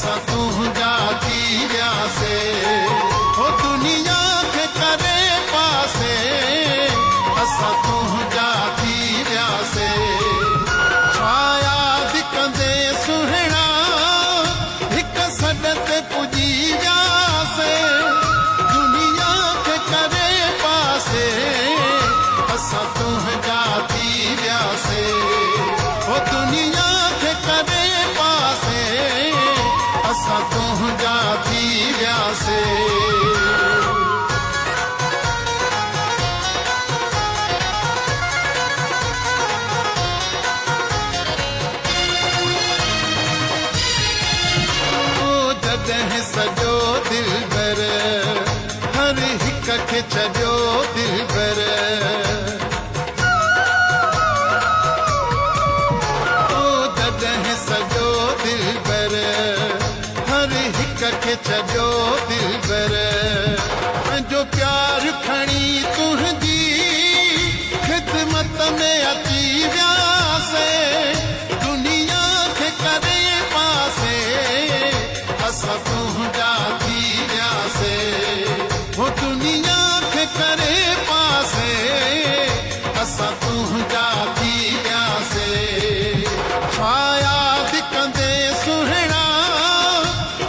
असां तुंहिंजा थी वियासे हो दुनिया खे करे पासे असां तुंहिंजा थी वियासे छा यादि कंदे सुहिणा हिक सॾ ते पुॼी वियासे दुनिया खे करे पासे असां तुंहिंजा थी वियासे हो दुनिया खे करे पासे असां तुंहिंजा थी वियासे जॾहिं सॼो दिलबर हर हिक खे छॾियो दिलबर जॾहिं सॼो दिलबर हर हिक खे छॾियो दिलबर पंहिंजो प्यार खणी तुंहिंजी ख़िदमत में अची वियासे दुनिया खे करे पासे असां तुंहिंजा थी वियासे हो दुनिया खे करे पासे असां तुंहिंजा थी वियासे छा यादि कंदे सुहिणा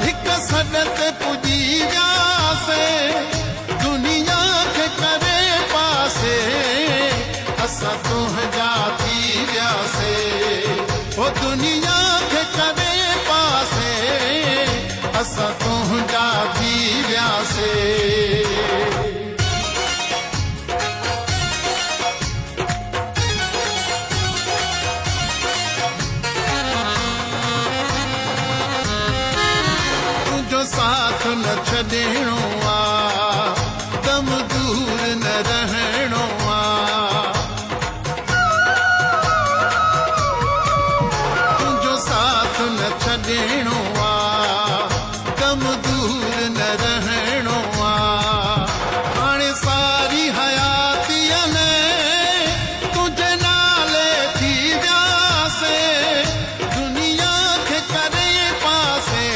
हिक सॾ ते पुॼी वियासे दुनिया खे करे पासे असां तुंहिंजा थी वियासे हो दुनिया खे करे पासे असां तुंहिंजा थी वियासे तुंहिंजो साथ न छॾिणो आहे दम दूर न रहणो आहे तुंहिंजो साथ न छॾिणो आहे दम दूर न रहणो आहे हाणे सारी हयातीअ में तुंहिंजे नाले थी वियासे दुनिया खे करे पासे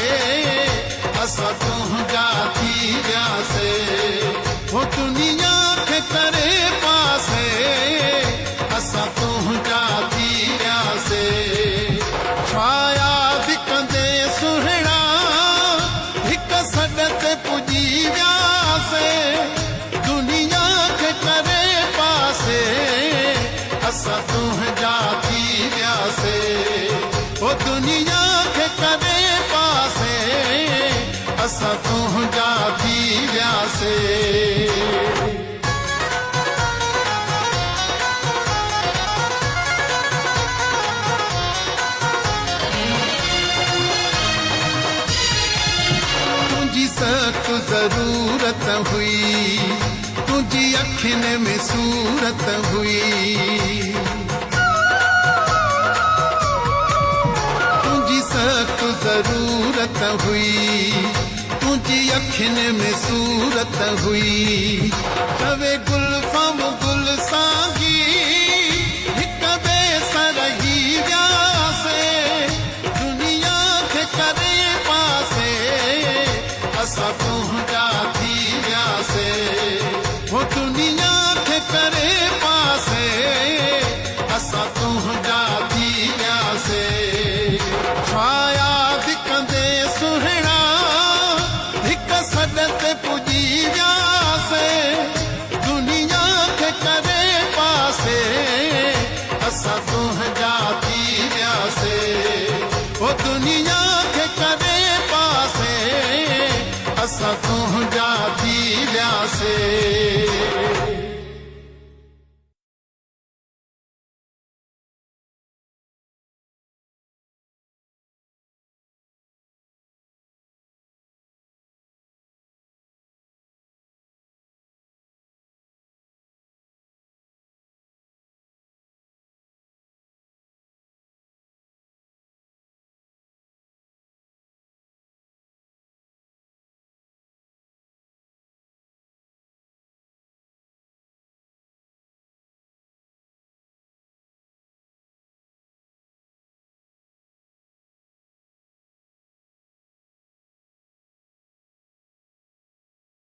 असां तुंहिंजा थी वियासे हो दुनिया खे करे पासे असां तुंहिंजा थी वियासे छा यादि कंदे सुहिणा हिक सॾ ते पुॼी वियासे दुनिया खे करे पासे असां तुंहिंजा थी वियासे हो दुनिया खे करे पासे असां तुंहिंजा थी वियासे तुंहिंजी सख़्त ज़रूरत हुई तुंहिंजी अखियुनि में सूरत हुई तुंहिंजी सख़्त ज़रूरत हुई तुंहिंजी अखियुनि में सूरत हुई कवे गुलफ़म गुल सागी हिक ॿिए सां रही वियासे दुनिया खे करे पासे असां तुंहिंजा थी वियासे हो दुनिया खे करे पासे असां तुंहिंजा थी वियासे छा यादि कंदे सुहिणा हिक सॾ ते पुॼी वियासे दुनिया खे करे पासे असां